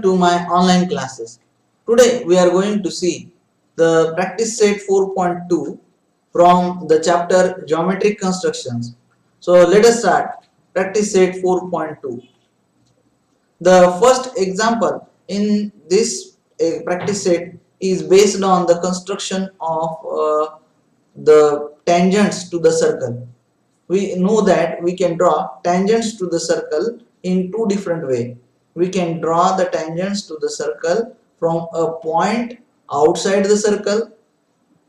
to my online classes. Today we are going to see the practice set 4.2 from the chapter geometric constructions. So let us start practice set 4.2. The first example in this practice set is based on the construction of the tangents to the circle. We know that we can draw tangents to the circle in two different ways. We can draw the tangents to the circle from a point outside the circle,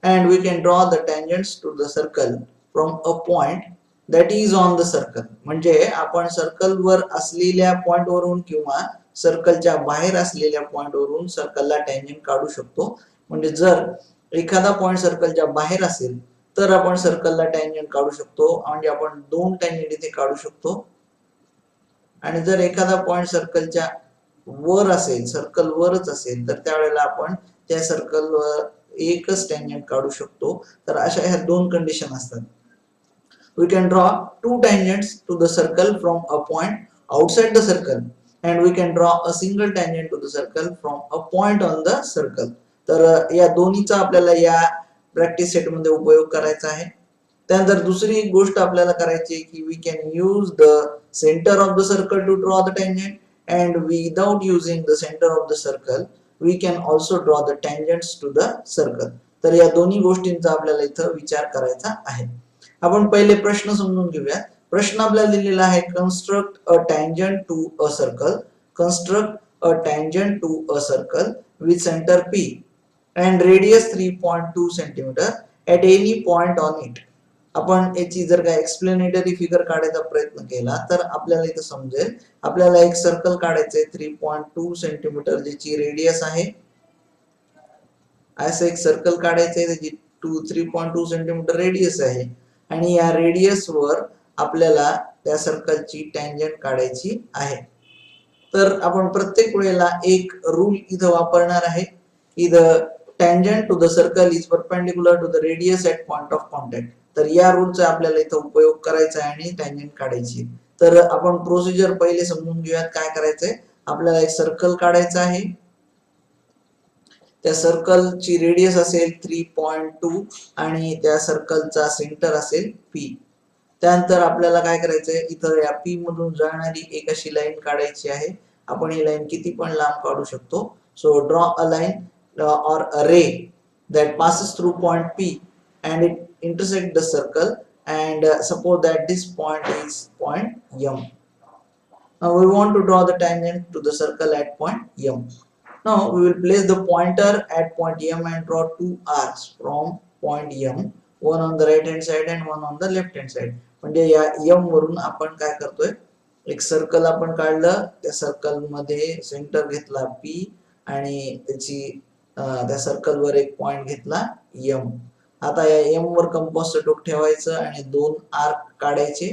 and we can draw the tangents to the circle from a point that is on the circle. म्हणजे आपण circle वर असलेल्या point वरून किंवा सर्कलच्या बाहेर असलेल्या point वरून सर्कलला टँजंट काढू शकतो. म्हणजे जर एखादा पॉइंट सर्कलच्या बाहेर असेल तर आपण सर्कलला टँजंट काढू शकतो. म्हणजे आपण दोन टँजंट इथे काढू शकतो. आणि जर एखादा पॉइंट सर्कलच्या वर असेल, सर्कल वरच असेल, तर त्यावेळेला आपण त्या सर्कलवर एकच टँजंट काढू शकतो. तर अशा ह्या दोन कंडिशन असतात. We can draw two tangents to the circle from a point outside the circle, and we can draw a single tangent to the circle from a point on the circle. तर या दोन्हीचा आपल्याला या practice set मध्ये उपयोग करायचा आहे. त्यानंतर दुसरी एक गोष्ट आपल्याला करायची आहे की we can use the center of the circle to draw the tangent, and without using the center of the circle we can also draw the tangents to the circle. तर या दोन्ही गोष्टींचा आपल्याला इथं विचार करायचा आहे. आपण पहिले प्रश्न समजून घेऊया. प्रश्न आपल्याला दिलेला आहे construct a tangent to a circle, construct a tangent to a circle with center P and radius 3.2 cm at any point on it. आपण याची जर काय एक्सप्लेनेटरी फिगर काढायचा प्रयत्न केला तर आपल्याला इथं समजेल. आपल्याला एक सर्कल काढायचंय 3.2 सेंटीमीटर ज्याची रेडियस आहे. असं एक सर्कल काढायचंय त्याची 3.2 सेंटीमीटर रेडियस आहे आणि या रेडियस वर आपल्याला त्या सर्कलची टँजंट काढायची आहे. तर आपण प्रत्येक वेळेला एक रूल इथं वापरणार आहे की the tangent to the circle is perpendicular to the radius at point of contact. तर या रूलचा आपल्याला इथं उपयोग करायचा आहे आणि टँजंट काढायची. तर आपण प्रोसिजर पहिले समजून घेऊयात. काय करायचंय, आपल्याला एक सर्कल काढायचं आहे. त्या सर्कलची रेडियस असेल 3.2 आणि त्या सर्कलचा सेंटर असेल P. त्यानंतर आपल्याला काय करायचंय, इथं या P मधून जाणारी एक अशी लाईन काढायची आहे. आपण ही लाईन किती पण लांब काढू शकतो. So draw a line or a ray that passes through point P and it intersect the circle, and suppose that this point is point M. Now we want to draw the tangent to the circle at point M. Now we will place the pointer at point M and draw two arcs from point M, one on the right hand side and one on the left hand side. म्हणजे या M वरून आपण काय करतोय, एक circle आपण काढलं. त्या सर्कल मध्ये सेंटर घेतला P आणि त्याची त्या सर्कल वर एक पॉइंट घेतला M. आता या M वर कंपासचं टोक ठेवायचं आणि दोन आर्क काढायचे.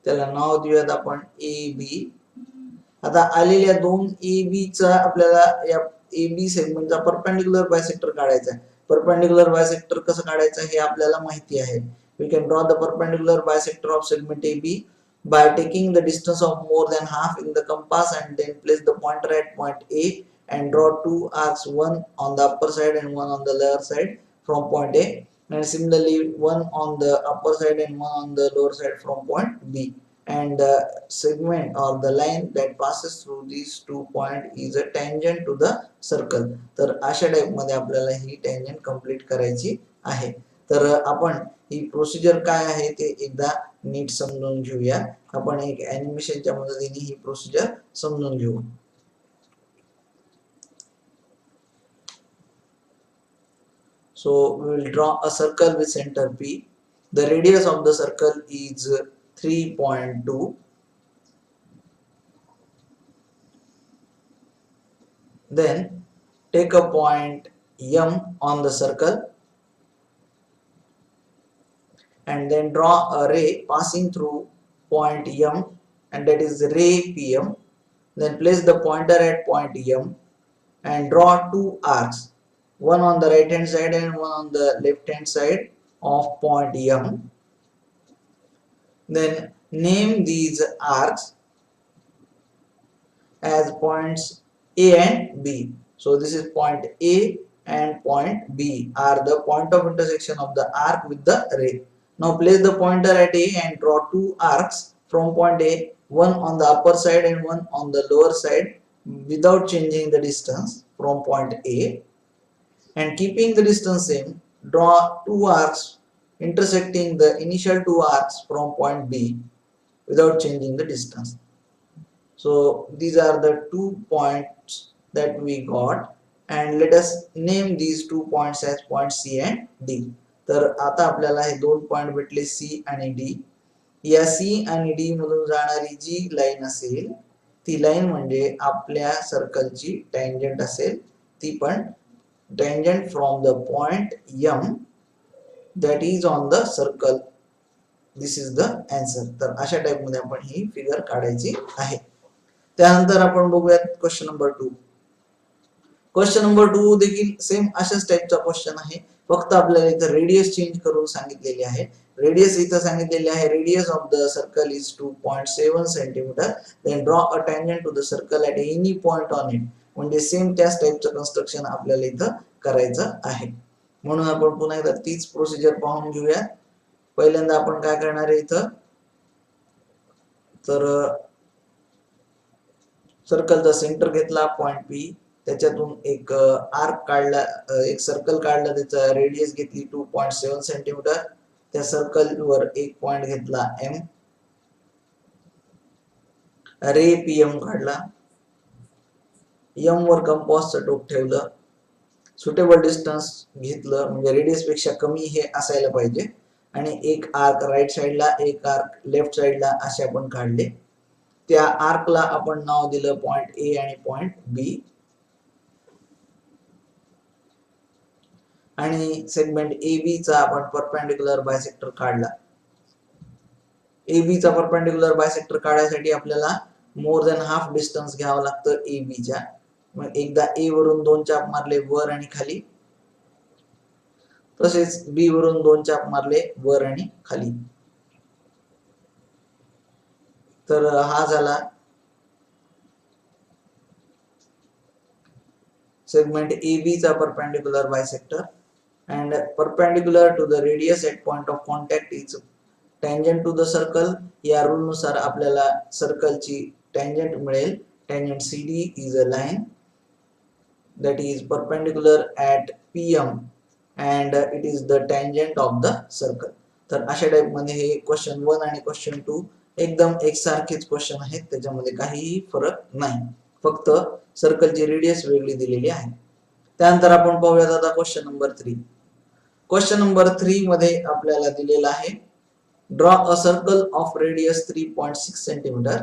त्याला नाव देऊयात आपण AB. आता आलेल्या दोन AB चा आपल्याला या AB सेगमेंटचा परपेंडिक्युलर बायसेक्टर काढायचा आहे. परपेंडिक्युलर बायसेक्टर कसं काढायचं हे आपल्याला माहिती आहे. We can draw the perpendicular bisector of segment AB by taking the distance of more than half in the compass and then place the pointer at point A and draw two arcs, one on the upper side and one on the lower side from point A, and similarly one on the upper side and one on the lower side from point B, and the segment or the line that passes through these 2 points is a tangent to the circle. तर अशा type मध्ये आपल्याला ही tangent complete करायची आहे. तर आपण ही procedure काय आहे ते एकदा नीट समजून घेऊया. आपण एक ॲनिमेशनच्या मदतीने ही प्रोसिजर समजून घेऊ. So we will draw a circle with center P. The radius of the circle is 3.2. Then take a point M on the circle and then draw a ray passing through point M, and that is ray PM. Then place the pointer at point M and draw two arcs, one on the right hand side and one on the left hand side of point M. Then name these arcs as points A and B. So this is point A and point B are the point of intersection of the arc with the ray. Now place the pointer at A and draw two arcs from point A, one on the upper side and one on the lower side without changing the distance from point A, and keeping the distance same, draw two arcs intersecting the initial two arcs from point B without changing the distance. So these are the 2 points that we got, and let us name these 2 points as point C and D. तर आता आपल्याला हे 2 point भेटले C आणि D. या C आणि D मधून जाणारी जी लाईन असेल ती लाईन म्हणजे आपल्या सर्कलची टँजंट असेल, ती पण tangent from the point M that is on the circle. This is the answer. तर अशा टाइप मध्ये आपण ही फिगर काढायची आहे. त्यानंतर आपण बघूयात क्वेश्चन नंबर 2. क्वेश्चन नंबर 2 देखील सेम अशाच टाइपचा क्वेश्चन आहे, फक्त आपल्याला इथं रेडियस चेंज करून सांगितलेली आहे. रेडियस इथं सांगितलेली आहे, radius of the circle is 2.7 centimetre. Then draw a tangent to the circle at any point on it. म्हणजे सेम त्याच टाइपचं कन्स्ट्रक्शन आपल्याला इथं करायचं आहे. म्हणून आपण पुन्हा एकदा तीच प्रोसिजर पाहून घेऊया. पहिल्यांदा आपण काय करणार आहे इथं, तर सर्कलचा सेंटर घेतला पॉइंट पी, त्याच्यातून एक आर्क काढला, एक सर्कल काढला, त्याचा रेडियस घेतली 2.7 सेंटीमीटर. त्या सर्कलवर एक पॉइंट घेतला एम, रे पीएम काढला, एम वर कंपासचं टोक ठेवलं, सुटेबल डिस्टन्स घेतलं, म्हणजे रेडियस पेक्षा कमी हे असायला पाहिजे, आणि एक आर्क राईट साइडला, एक आर्क लेफ्ट साइडला असे आपण काढले. त्या आर्कला आपण नाव दिलं पॉइंट ए आणि पॉइंट बी, आणि सेगमेंट ए बी चा आपण परपेंडिक्युलर बायसेक्टर काढला. ए बी चा परपेंडिक्युलर बायसेक्टर काढायसाठी आपल्याला मोर दॅन हाफ डिस्टन्स घ्यावं लागतं ए बी च्या. मग एकदा ए वरून 2 चाप मारले वर आणि खाली, तसेच बी वरून 2 चाप मारले वर आणि खाली. तर हा झाला segment AB चा perpendicular bisector, and perpendicular to the radius at point of contact is tangent to the circle. या रूल नुसार आपल्याला सर्कलची टँजंट मिळेल. Tangent CD is a line that is perpendicular at PM and it is the tangent of the circle. तर अशा type मध्ये हे question 1 आणि question 2 एकदम एकसारखेच क्वेश्चन आहेत, त्याच्यामध्ये काहीही फरक नाही, फक्त सर्कलची रेडियस वेगळी दिलेली आहे. त्यानंतर आपण पाहूयात आता क्वेश्चन नंबर 3. क्वेश्चन नंबर 3 मध्ये आपल्याला दिलेला आहे, draw a circle of radius 3.6 centimetre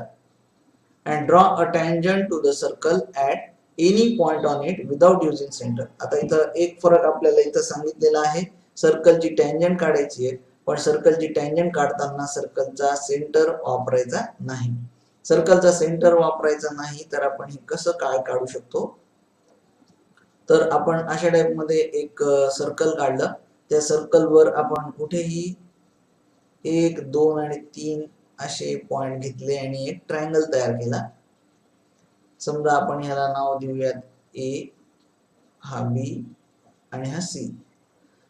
and draw a tangent to the circle at any point on it without using center. आता इथं एक फरक आपल्याला इथं सांगितलेला आहे, सर्कलची टँजंट काढायची आहे, पण सर्कलची टँजंट काढताना सर्कलचा सेंटर वापरायचा नाही. सर्कलचा सेंटर वापरायचा नाही तर आपण हे कसं काय काढू शकतो, तर आपण अशा टाइप मध्ये एक सर्कल काढलं, त्या सर्कलवर आपण कुठेही 1, 2 आणि 3 असे पॉइंट घेतले आणि एक ट्रायंगल तयार केला. समजा आपण ह्याला नाव देऊयात ए, हा बी आणि हा सी.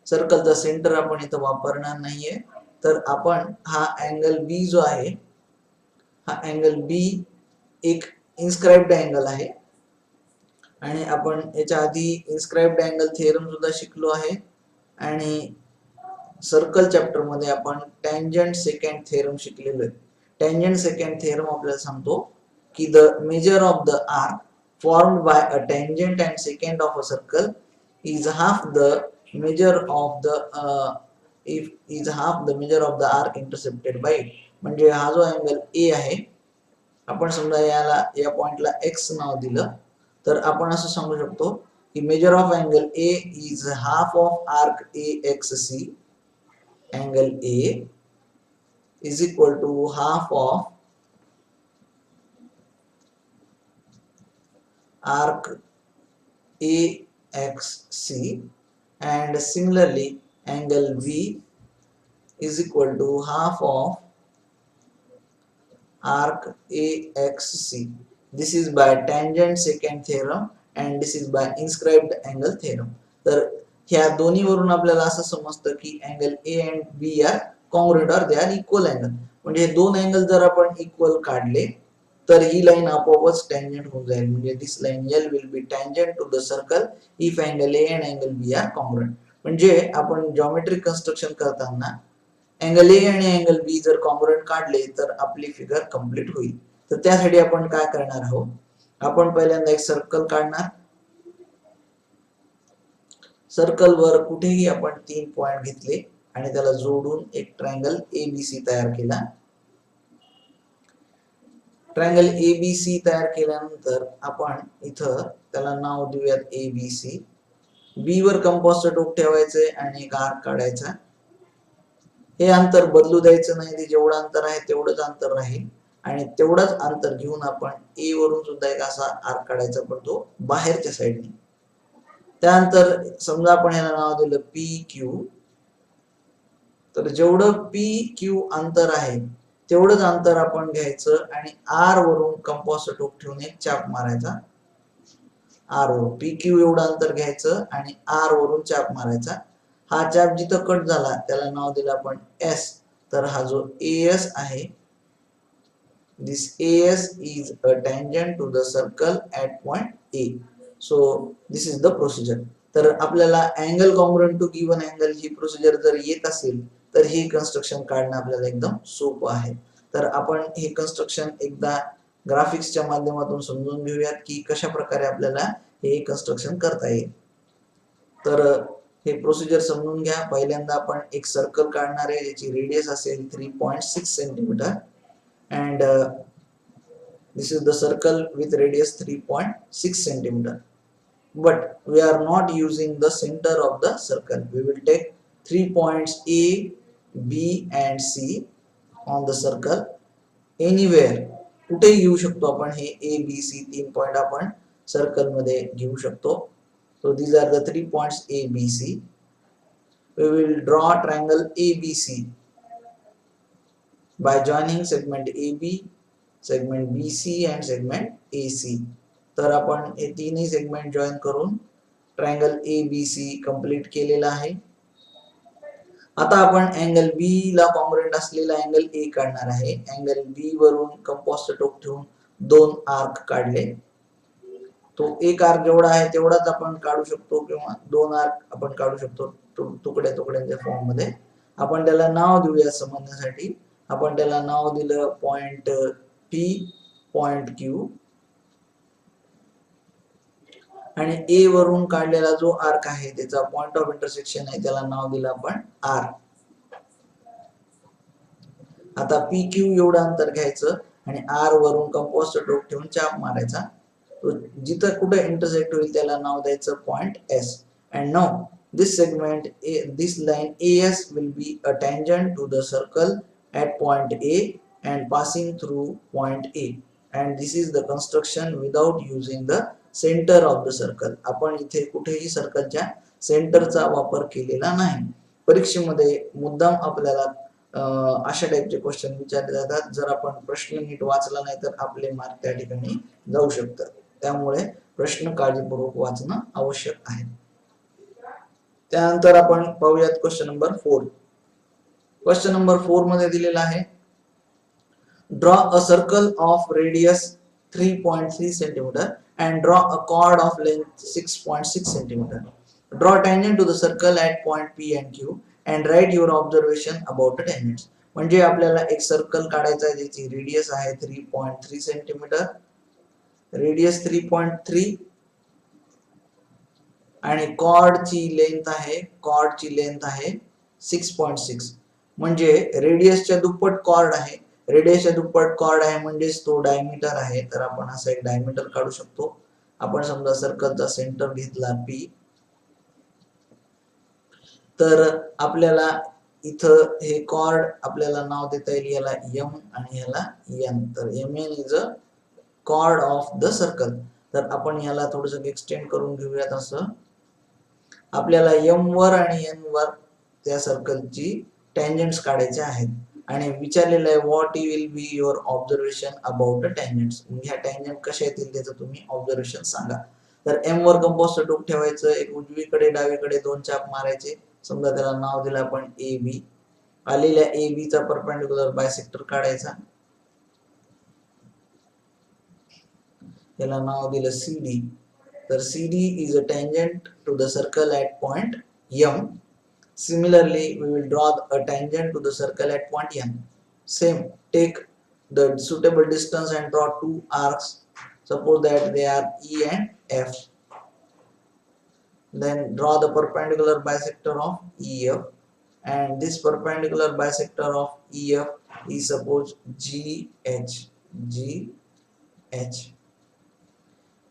सर्कलचा सेंटर आपण इथं वापरणार नाहीये, तर आपण हा अँगल बी जो आहे, हा अँगल बी एक इन्स्क्राइब्ड अँगल आहे, आणि आपण याच्या आधी इन्स्क्राइब्ड अँगल थिअरम सुद्धा शिकलो आहे, आणि सर्कल चॅप्टर मध्ये आपण टँजंट सेकंड थिअरम शिकलेलो आहे. टँजंट सेकंड थिअरम आपल्याला सांगतो की the measure of the arc formed by a tangent and second of a circle is half the measure of the arc intercepted bye it. म्हणजे हा जो अँगल ए आहे, आपण समजा याला या पॉइंटला एक्स नाव दिलं, तर आपण असं सांगू शकतो की measure of angle A is half of arc A X C. Angle A is equal to half of arc AXC, and similarly angle B is equal to half of arc AXC. This is by tangent secant theorem and this is by inscribed angle theorem. तर ह्या दोन्ही वरून आपल्याला असं समजतं की angle A and B are congruent और they R equal angle. म्हणजे दोन अँगल जर आपण इक्वल काढले तर ही लाईन आपोआपच टँजंट होऊन जाईल. म्हणजे this line L will be tangent to the circle if angle A and angle B are congruent. म्हणजे आपण जॉमेट्रिक कन्स्ट्रक्शन करताना अँगल ए आणि अँगल बी जर कॉन्ग्रुएंट काढले तर आपली फिगर कंप्लीट होईल. तर त्यासाठी आपण काय करणार आहोत, आपण पहिल्यांदा एक सर्कल काढणार. सर्कल वर कुठेही आपण 3 पॉइंट घेतले आणि त्याला जोडून एक ट्रायंगल एबीसी तयार केला. ट्रायंगल एबीसी तयार केल्यानंतर आपण इथं त्याला नाव देऊयात एबीसी. बी वर कंपासचं टोक ठेवायचंय आणि एक आर्क काढायचा. हे अंतर बदलू द्यायचं नाही, ते जेवढं अंतर आहे तेवढंच अंतर राहील आणि तेवढंच अंतर घेऊन आपण ए वरून सुद्धा एक असा आर्क काढायचा, पण तो बाहेरच्या साईडने. त्यानंतर समजा आपण याला नाव दिलं पी क्यू. तर जेवढं पी क्यू अंतर आहे तेवढंच अंतर आपण घ्यायचं आणि आर वरून कंपासचं टोक ठेवून एक चाप मारायचा. आर वरून पी क्यू एवढं अंतर घ्यायचं आणि आर वरून चाप मारायचा. हा चाप जिथं कट झाला त्याला नाव दिलं आपण एस. तर हा जो एस आहे, this AS is a tangent to the circle at point A. So this is the procedure. तर आपल्याला angle congruent to given angle ही प्रोसिजर जर येत असेल तर हे कन्स्ट्रक्शन काढणं आपल्याला एकदम सोपं आहे. तर आपण हे कन्स्ट्रक्शन एकदा ग्राफिक्सच्या माध्यमातून समजून घेऊयात की कशा प्रकारे आपल्याला हे कन्स्ट्रक्शन करता येईल. तर हे प्रोसिजर समजून घ्या. पहिल्यांदा आपण एक सर्कल काढणार आहे ज्याची रेडियस असेल 3.6 centimetre and this is the circle with radius 3.6 centimeter, but we are not using the center of the circle. We will take 3 points A, B and C on the circle. Anywhere कुठे घेऊ शकतो आपण हे A, B, C 3 point आपण circle मध्ये घेऊ शकतो. So these are the 3 points A, B, C. We will draw triangle ABC by joining segment AB, segment BC and segment AC. तर आपण हे तीनही सेगमेंट जॉइन करून ट्रायंगल ABC कंप्लीट केलेला आहे. आता आपण अँगल B ला कॉन्ग्रुएंट असलेला अँगल A काढणार आहे. अँगल B वरून कंपासचं टोक ठेवून दोन आर्क काढले. तो एक आर्क जेवढा आहे तेवढाच आपण काढू शकतो किंवा दोन आर्क आपण काढू शकतो तुकड्या तुकड्यांच्या फॉर्म मध्ये. आपण त्याला नाव देऊया समजण्यासाठी. आपण त्याला नाव दिलं पॉइंट P, पॉइंट Q आणि A वरून काढलेला जो आर्क आहे त्याचा पॉइंट ऑफ इंटरसेक्शन आहे त्याला नाव दिलं आपण R. आता PQ एवढं अंतर घ्यायचं आणि R वरून कंपासचं टोक ठेवून चाप मारायचा. जिथं कुठे इंटरसेक्ट होईल त्याला नाव द्यायचं point S. and now this segment this line AS will be a tangent to the circle at point A and passing through point A, and this is the construction without using the center of the circle. आपण इथे कुठेही सर्कलच्या सेंटरचा वापर केलेला नाही. परीक्षेमध्ये मुद्दाम आपल्याला अशा टाइपचे क्वेश्चन विचारले जातात. जर आपण प्रश्न नीट वाचला नाही तर आपले मार्क त्या ठिकाणी जाऊ शकतात. त्यामुळे प्रश्न काळजीपूर्वक वाचणं आवश्यक आहे. त्यानंतर आपण पाहूयात क्वेश्चन नंबर 4. क्वेश्चन नंबर 4 मध्ये दिलेला आहे draw a circle of radius 3.3 centimeter and draw a chord of length 6.6 centimeter. Draw tangent to the circle at point P and Q and write your observation about the tangents. म्हणजे आपल्याला एक circle काढायचा आहे ज्याची radius आहे 3.3 centimetre. Radius 3.3 आणि कॉर्डची length आहे 6.6. म्हणजे रेडियसच्या दुप्पट कॉर्ड आहे. रेडियसच्या दुप्पट कॉर्ड आहे म्हणजेच तो डायमीटर आहे. तर आपण असा एक डायमीटर काढू शकतो. आपण समजा सर्कलचा सेंटर घेतला P, तर आपल्याला इथं हे कॉर्ड आपल्याला नाव देता येईल याला M आणि याला N. तर MN is a cord of the circle. तर आपण याला थोडंसं एक्सटेंड करून घेऊयात. असं आपल्याला M वर आणि N वर त्या सर्कलची टँजंट्स काढायचे आहेत. आणि विचारलेलं आहे what will be your observation about the tangents. ह्या टँजंट कशा येतील त्याचं तुम्ही ऑब्झर्वेशन सांगा. तर एम वर कंपोस्ट टोक ठेवायचं, एक उजवीकडे डावीकडे दोन चाप मारायचे. समजा त्याला नाव दिलं आपण ए बी. आलेल्या ए बी चा परपेंडिक्युलर बायसेक्टर काढायचा, त्याला नाव दिलं सी डी. तर C D is a tangent to the circle at point M. Similarly, we will draw a tangent to the circle at point N. Same, take the suitable distance and draw two arcs. Suppose that they are E and F. Then draw the perpendicular bisector of EF, and this perpendicular bisector of EF is suppose GH.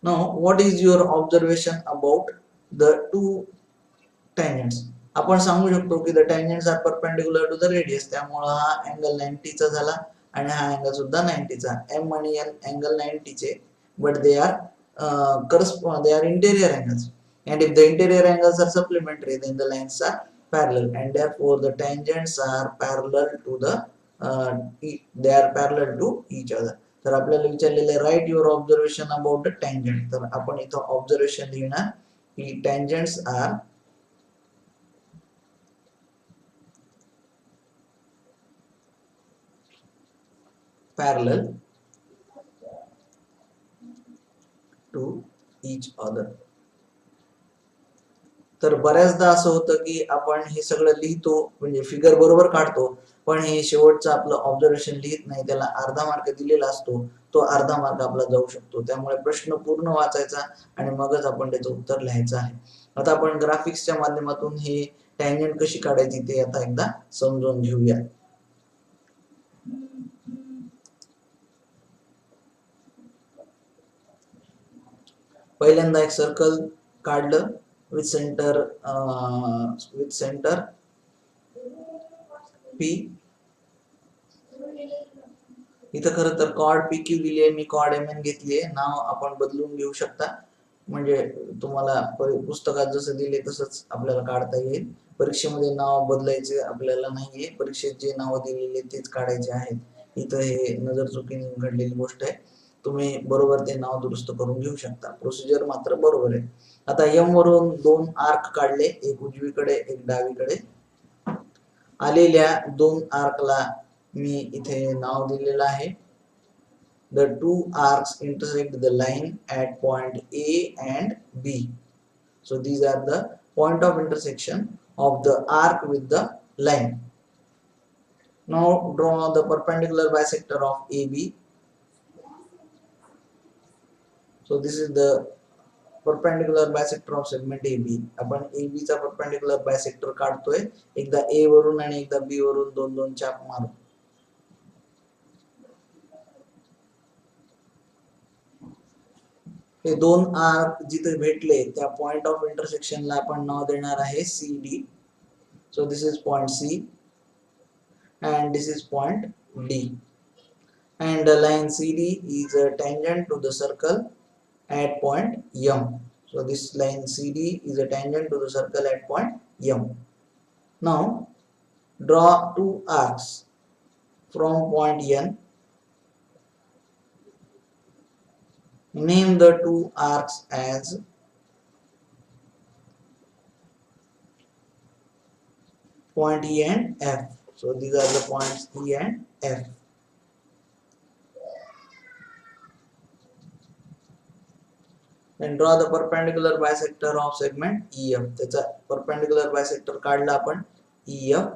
Now, what is your observation about the two tangents? आपण सांगू शकतो की the tangents are perpendicular to the radius. त्यामुळे हा angle 90 चा झाला आणि हा अँगल सुद्धा 90 चा. M आणि N अँगल 90 चे, but they are interior angles. And if the interior angles are supplementary, then the lines are parallel, and therefore the tangents are parallel to each other. तर आपल्याला विचारलेले write your observation about the tangent. तर आपण इथं observation लिहिणार की tangents are parallel to each other. तर बऱ्याचदा असं होतं की आपण हे सगळं लिहितो, म्हणजे फिगर बरोबर काढतो, पण हे शेवटचं आपलं ऑब्झर्वेशन लिहित नाही, त्याला अर्धा मार्क दिलेला असतो, तो अर्धा मार्क आपला जाऊ शकतो. त्यामुळे प्रश्न पूर्ण वाचायचा आणि मगच आपण त्याचं उत्तर लिहायचं आहे. आता आपण ग्राफिक्सच्या माध्यमातून हे टँजंट कशी काढायची ते आता एकदा समजून घेऊया. पहिल्यांदा एक सर्कल काढलं with center P. इथं खरं तर कॉर्ड PQ लिहिली आहे, मी कॉर्ड MN घेतली आहे. नाव आपण बदलून घेऊ शकता, म्हणजे तुम्हाला पुस्तकात जसं दिले तसंच आपल्याला काढता येईल. परीक्षेमध्ये नाव बदलायचे आपल्याला नाहीये, परीक्षेत जे नाव दिलेले तेच काढायचे आहेत. इथं हे नजर चुकीने घडलेली गोष्ट आहे, तुम्ही बरोबर ते नाव दुरुस्त करून घेऊ शकता. प्रोसिजर मात्र बरोबर आहे. आता एम वरून दोन आर्क काढले, एक उजवीकडे एक डावीकडे. आलेल्या दोन आर्कला मी इथे नाव दिलेलं आहे. The two arcs intersect the line at point A and B. So these are the point of intersection of the arc with the line. Now draw the perpendicular bisector of AB. So this is the perpendicular bisector of segment AB. आपण AB चा perpendicular bisector काढतोय, एकदा A वरून आणि एकदा B वरून दोन दोन चाप मारू. हे दोन आर्क जिथे भेटले त्या पॉइंट ऑफ इंटरसेक्शनला आपण नाव देणार आहे CD. So this is point C and this is point D, and the line CD is a tangent to the circle at point M. So this line CD is a tangent to the circle at point M. Now draw two arcs from point N. Name the two arcs as point E and F. So these are the points E and F. Then draw the perpendicular bisector of segment EF. त्याचा perpendicular bisector काढला आपण EF.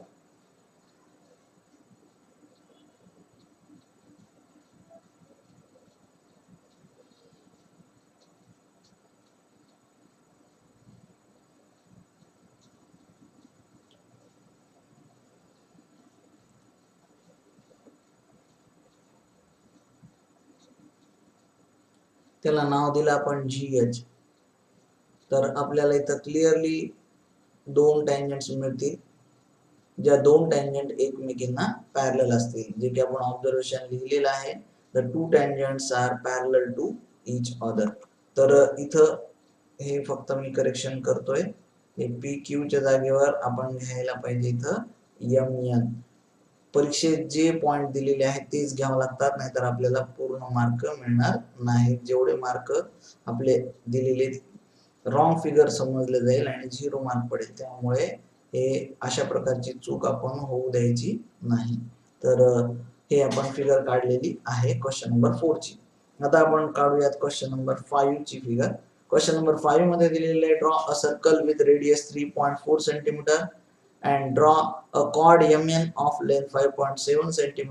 त्याला नाव दिलं आपण GH. तर आपल्याला इथं क्लिअरली दोन टँजंट्स मिळतील, ज्या दोन टँजंट एकमेकींना पॅरलल असतील, जे की आपण ऑब्झर्वेशन लिहिलेलं आहे. The two tangents are parallel to each other. तर इथं हे फक्त मी करेक्शन करतोय, हे PQ च्या जागेवर आपण घ्यायला पाहिजे इथं MN. परीक्षेत जे पॉइंट दिलेले आहेत तेच घ्यावं लागतात, नाहीतर आपल्याला पूर्ण मार्क मिळणार नाही. जेवढे मार्क आपले दिलेले रॉंग फिगर समजले जाईल आणि 0 मार्क पडेल. त्यामुळे हे अशा प्रकारची चूक आपण होऊ द्यायची नाही. तर हे आपण फिगर काढलेली आहे क्वेश्चन नंबर 4 ची. आता आपण काढूयात क्वेश्चन नंबर 5 ची फिगर. क्वेश्चन नंबर 5 मध्ये दिलेले आहे draw a circle with radius 3.4 cm and draw a chord MN of length 5.7 cm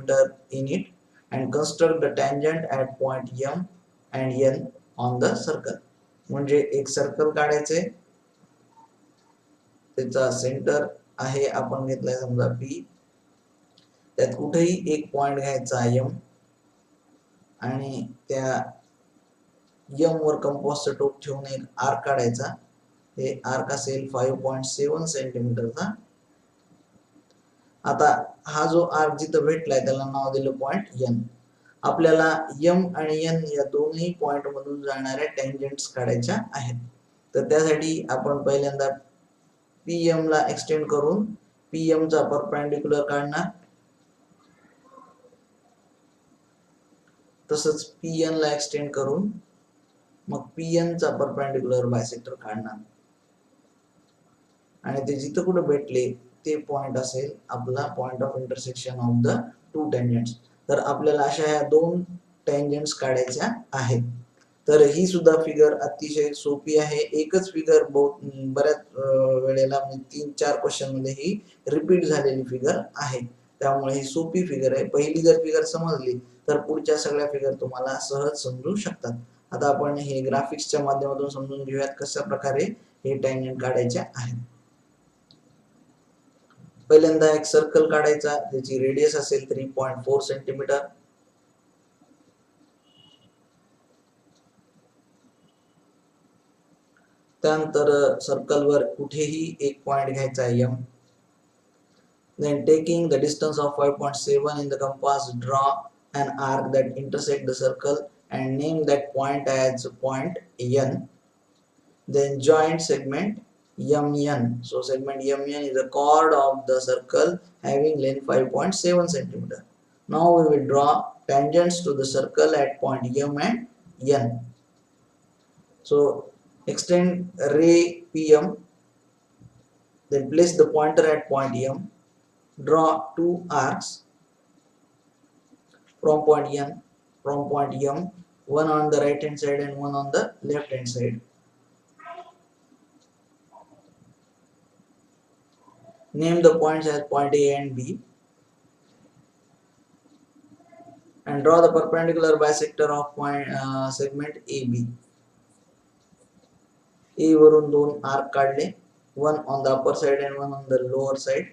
in it and construct the tangent at point M and N on the circle. म्हणजे एक circle काढायचे, त्याचा centre आहे आपण घेतलाय समजा P, त्यात कुठेही एक पॉइंट घ्यायचा M आणि त्या M वर कंपासचं टोक ठेवून एक आर्क काढायचा. हे आर्क असेल 5.7 सेंटीमीटरचा. आता हा जो आर्क जिथं भेटलाय त्याला नाव दिलं पॉइंट N. आपल्याला M आणि N या दोन्ही पॉइंट मधून जाणाऱ्या टँजंट्स काढायच्या आहेत. तर त्यासाठी आपण पहिल्यांदा PM ला एक्सटेंड करून PM चा परपेंडिक्युलर काढणार, तसंच PN ला एक्सटेंड करून मग PN चा परपेंडिक्युलर बायसेक्टर काढणार आणि ते जिथं कुठे भेटले ते पॉइंट असेल आपला point of intersection of the two tangents. तर आपल्याला अशा ह्या दोन टँजंट्स काढायच्या आहेत. तर ही सुद्धा फिगर अतिशय सोपी आहे. एकच फिगर बऱ्याच वेळेला 3-4 क्वेश्चन मध्ये ही रिपीट झालेली फिगर आहे. त्यामुळे ही सोपी फिगर आहे. पहिली जर फिगर समजली तर पुढच्या सगळ्या फिगर तुम्हाला सहज समजू शकतात. आता आपण हे ग्राफिक्सच्या माध्यमातून समजून घेऊयात कशा प्रकारे हे टँजंट काढायचे आहेत. पहिल्यांदा एक सर्कल काढायचा, त्याची रेडियस असेल 3.4 सेंटीमीटर. त्यानंतर सर्कलवर कुठेही एक पॉइंट घ्यायचा आहे M. Then taking the distance of 5.7 in the compass, draw an arc that intersect the circle and name that point as point N. Then joint segment MN. So segment MN is a chord of the circle having length 5.7 centimeter. Now we will draw tangents to the circle at point M and N. So extend ray PM, then place the pointer at point M. Draw two arcs from point M, one on the right hand side and one on the left hand side. Name the points as point A and B and draw the perpendicular bisector of point segment AB. A वरून दोन arc काढले, one on the upper side and one on the lower side.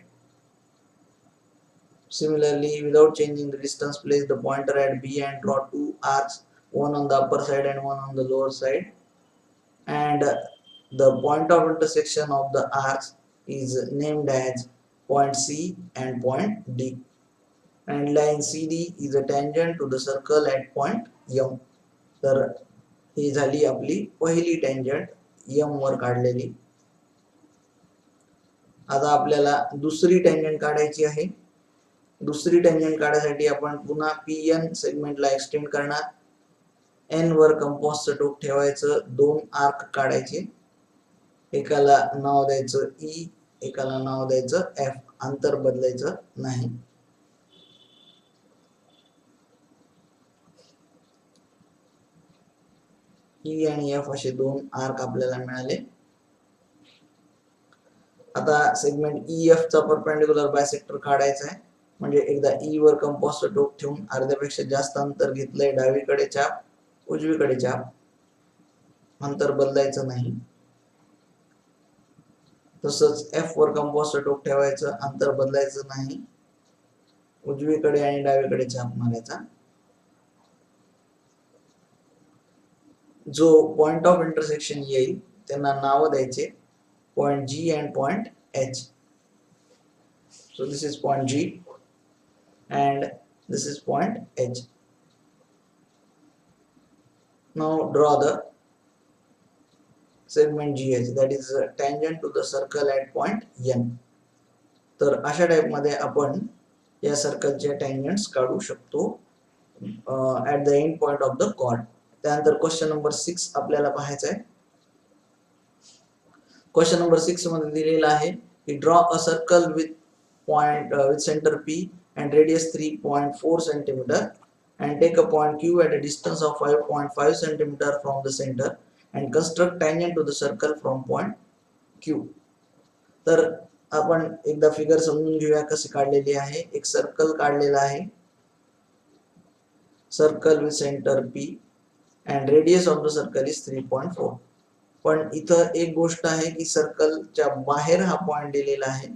Similarly, without changing the distance, place the pointer at B and draw two arcs, one on the upper side and one on the lower side. And the point of intersection of the arcs is named as point C and point D. And line CD is a tangent to the circle at point M. तर ही झाली आपली पहिली tangent M वर काढलेली. आता आपल्याला दुसरी tangent काढायची आहे. दुसरी टँजंट काढण्यासाठी आपण पुन्हा PN सेगमेंटला एक्सटेंड करणार. N वर कंपासचं टोक ठेवायचं, दोन आर्क काढायचे, एकाला नाव द्यायचं E, एकाला नाव द्यायचं F. अंतर बदलायचं नाही. E आणि F असे दोन आर्क आपल्याला मिळाले. आता सेगमेंट EF चा परपेंडिक्युलर बायसेक्टर काढायचा आहे. म्हणजे एकदा E वर कंपासचं टोक ठेवून अर्ध्यापेक्षा जास्त अंतर घेतलंय, डावीकडे चाप, उजवीकडे चाप, अंतर बदलायचं नाही. तसंच F वर कंपासचं टोक ठेवायचं, अंतर बदलायचं नाही, उजवीकडे आणि डावीकडे चाप मारायचा. जो पॉइंट ऑफ इंटरसेक्शन येईल त्यांना नाव द्यायचे, point G and point H. So this is point G and this is point H. Now draw the segment GH, that is tangent to the circle at point N. तर अशा type मध्ये आपण या सर्कलचे tangents काढू शकतो at the end point of the chord. त्यानंतर question number 6 आपल्याला पाहायचा आहे. क्वेश्चन नंबर 6 मध्ये दिलेला आहे की draw a circle with point with centre P and radius 3.4 centimeter and take a point Q at a distance of 5.5 centimeter from the center and construct tangent to the circle from point Q. तर आपण एकदा figure समजून घेऊया कशी काढलेली आहे. एक circle काढलेला आहे, circle with centre P and radius of the circle is 3.4. पण इथं एक गोष्ट आहे की सर्कलच्या बाहेर हा पॉइंट दिलेला आहे.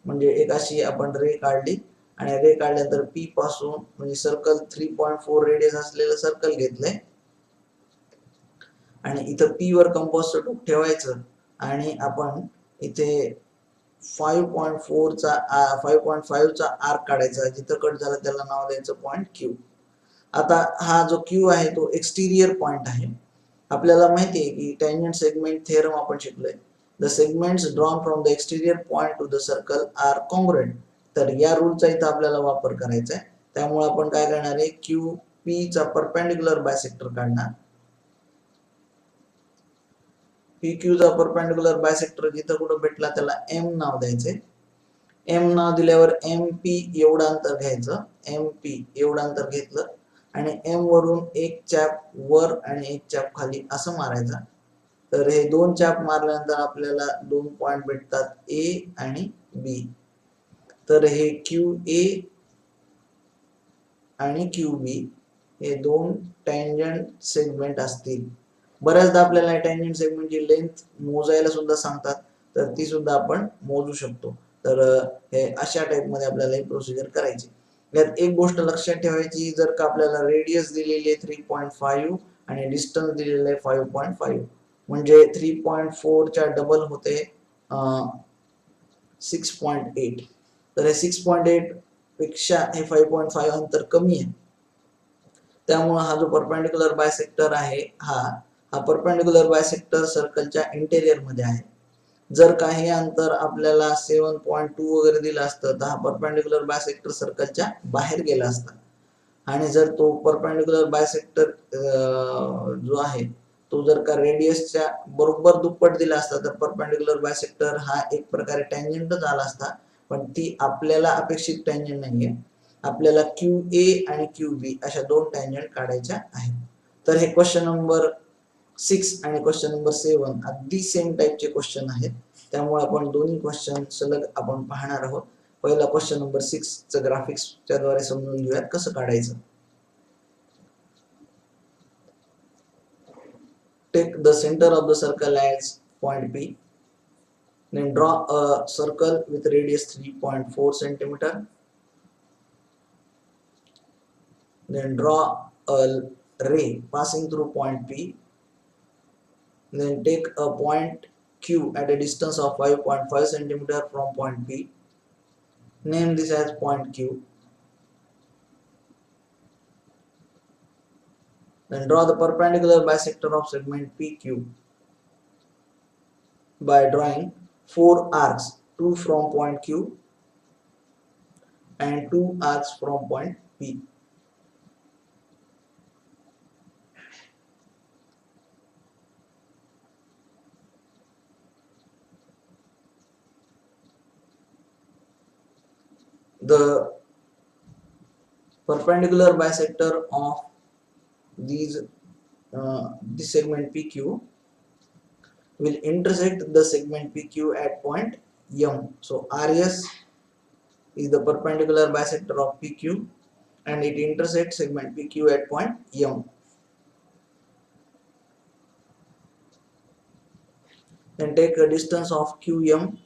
म्हणजे एक अशी आपण रे काढली आणि रे काढल्यानंतर P पासून म्हणजे सर्कल 3.4 रेडियस असलेलं सर्कल घेतलंय आणि इथं P वर कंपासचं टोक ठेवायचं आणि आपण इथे 5.4 चा 5.5 चा आर्क काढायचा. जिथं कट झाला त्याला नाव द्यायचं पॉइंट Q. आता हा जो Q आहे तो एक्सटिरियर पॉइंट आहे. आपल्याला माहिती आहे की टँजंट सेगमेंट थेरम आपण शिकलोय. The segments drawn from the exterior point to the circle are congruent. तर या रूलचा इथं आपल्याला वापर करायचा आहे. त्यामुळे आपण काय करणार आहे, QP चा परपेंडिक्युलर बायसेक्टर काढणार. PQ चा परपेंडिक्युलर बायसेक्टर जिथं कुठं भेटला त्याला M नाव द्यायचे. M नाव दिल्यावर MP एवढं अंतर घ्यायचं. MP एवढं अंतर घेतलं आणि M वरून एक चॅप वर आणि एक चॅप खाली असं मारायचा. तर हे दोन चॅप मारल्यानंतर आपल्याला दोन पॉइंट भेटतात A आणि B. तर हे QA आणि QB हे दोन टँजंट सेगमेंट असतील. बऱ्याचदा आपल्याला टँजंट सेगमेंटची लेंथ मोजायला सुद्धा सांगतात, तर ती सुद्धा आपण मोजू शकतो. तर हे अशा टाइप मध्ये आपल्याला ही प्रोसिजर करायची. यात एक गोष्ट लक्षात ठेवायची, जर का आपल्याला रेडियस दिलेली आहे 3.5 आणि डिस्टन्स दिलेलं आहे 5.5 म्हणजे 3.4 च्या डबल होते 6.8. तर हे 6.8 पेक्षा हे 5.5 अंतर कमी आहे. त्यामुळे हा जो परपेंडिक्युलर बायसेक्टर आहे हा परपेंडिक्युलर बायसेक्टर सर्कलच्या इंटेरियर मध्ये आहे. जर काही अंतर आपल्याला 7.2 वगैरे दिलं असतं तर हा परपेंडिक्युलर बायसेक्टर सर्कलच्या बाहेर गेला असता. आणि जर तो परपेंडिक्युलर बायसेक्टर जो आहे तो जर का रेडियसच्या बरोबर दुप्पट दिला असता तर परपेंडिक्युलर बायसेक्टर हा एक प्रकारे टँजंटच आला असता. पण ती आपल्याला अपेक्षित टँजंट नाहीये. आपल्याला QA आणि QB अशा दोन टँजंट काढायच्या आहेत. तर हे क्वेश्चन नंबर 6 आणि क्वेश्चन नंबर 7 अगदी सेम टाइपचे क्वेश्चन आहेत. त्यामुळे आपण दोन्ही क्वेश्चन सलग आपण पाहणार आहोत. पहिला क्वेश्चन नंबर 6 चं ग्राफिक्सच्या द्वारे समजून घेऊयात कसं काढायचं. Take the center of the circle as point P. Then draw a circle with radius 3.4 centimeter. Then draw a ray passing through point P. Then take a point Q at a distance of 5.5 centimeter from point P. Name this as point Q. Then draw the perpendicular bisector of segment PQ by drawing 4 arcs, 2 from point Q and 2 arcs from point P. The perpendicular bisector of this segment PQ will intersect the segment PQ at point M. So RS is the perpendicular bisector of PQ and it intersects segment PQ at point M. Then take a distance of QM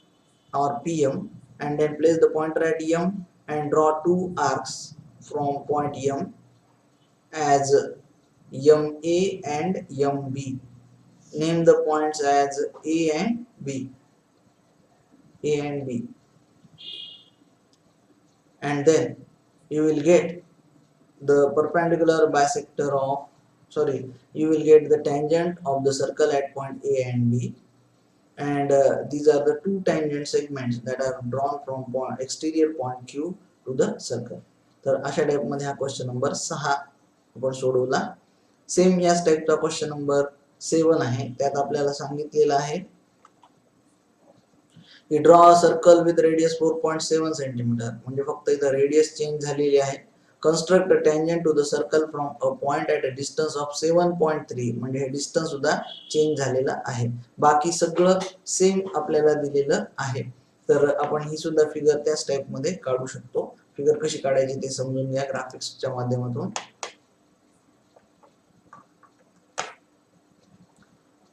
or PM and then place the pointer at M and draw 2 arcs from point M as MA and MB. Name the points as A and B. A and B. And then you will get the perpendicular bisector of, you will get the tangent of the circle at point A and B. And these are the two tangent segments that are drawn from exterior point Q to the circle. तर अशा type मध्ये हा question number 6 आपण सोडवला. Same याच टाइपचा question number 7 आहे. त्यात आपल्याला सांगितलेलं आहे की draw a circle with radius 4.7 centimetre. म्हणजे फक्त इथं रेडियस चेंज झालेली आहे. Construct a tangent to the circle from a point at a distance of 7.3. म्हणजे हे डिस्टन्स सुद्धा चेंज झालेला आहे. बाकी सगळं सेम आपल्याला दिलेलं आहे. तर आपण ही सुद्धा फिगर त्याच टाइप मध्ये काढू शकतो. फिगर कशी काढायची ते समजून घ्या ग्राफिक्सच्या माध्यमातून.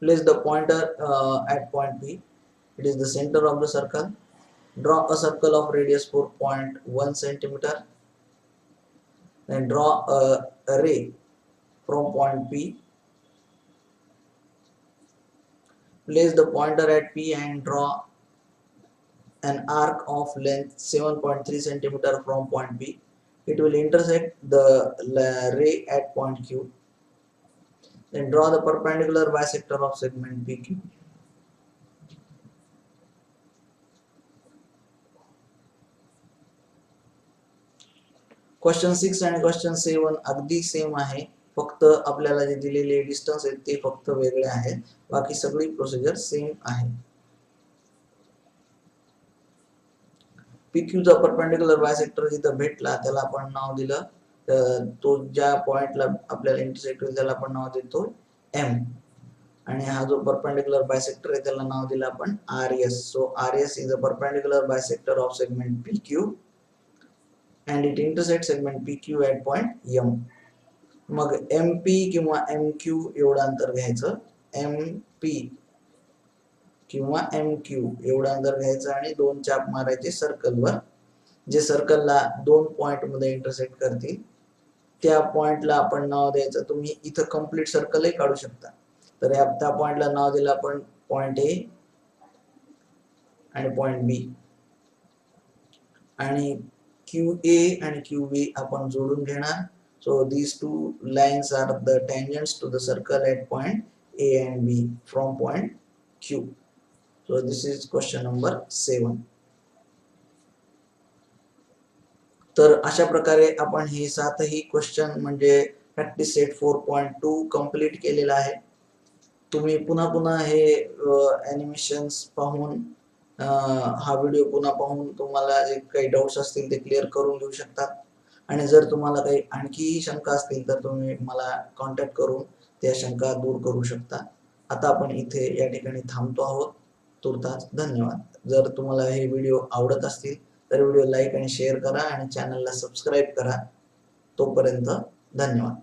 Place the pointer at point P. It is the center of the circle. Draw a circle of radius 4.1 centimeter. Then draw a ray from point P. Place the pointer at P and draw an arc of length 7.3 centimeter from point P. It will intersect the ray at point Q. Then draw the perpendicular bisector of segment PQ. Question 6 आणि question 7 अगदी same आहे. फक्त आपल्याला जे दिलेले distance आहेत ते फक्त वेगळे आहेत. बाकी सगळी प्रोसिजर सेम आहे. PQ चा परपेंडिक्युलर बायसेक्टर जिथं भेटला त्याला आपण नाव दिलं, तो ज्या पॉइंटला आपल्याला इंटरसेक्ट होईल त्याला आपण नाव देतो M. आणि हा जो परपेंडिक्युलर बायसेक्टर आहे त्याला नाव दिलं आपण RS. So RS is a perpendicular bisector of segment PQ and it intersects segment PQ at point M. मग MP किंवा MQ एवढं अंतर घ्यायचं. MP किंवा MQ एवढं अंतर घ्यायचं आणि दोन चाप मारायचे सर्कलवर. जे सर्कलला दोन पॉइंट मध्ये इंटरसेक्ट करतील त्या पॉइंटला आपण नाव द्यायचं. तुम्ही इथं कंप्लीट सर्कलही काढू शकता. तर त्या पॉइंटला नाव दिलं आपण पॉइंट A आणि पॉइंट B. आणि QA and QB आपण जोडून घेणार. So these two lines are the tangents to the circle at point A and B from point Q. So this is question number 7. तर अशा प्रकारे आपण हे 7ही क्वेश्चन म्हणजे प्रॅक्टिस सेट 4.2 कंप्लीट केलेला आहे. तुम्ही पुन्हा पुन्हा हे ॲनिमेशन्स पाहून हा व्हिडिओ पुन्हा पाहून तुम्हाला जे काही डाऊट्स असतील ते क्लिअर करून घेऊ शकतात. आणि जर तुम्हाला काही आणखी शंका असतील तर तुम्ही मला कॉन्टॅक्ट करून त्या शंका दूर करू शकता. आता आपण इथे या ठिकाणी थांबतो आहोत. तुर्तास धन्यवाद. जर तुम्हाला हे व्हिडिओ आवडत असतील तर व्हिडिओ लाईक आणि शेअर करा आणि चॅनलला सबस्क्राईब करा. तोपर्यंत धन्यवाद.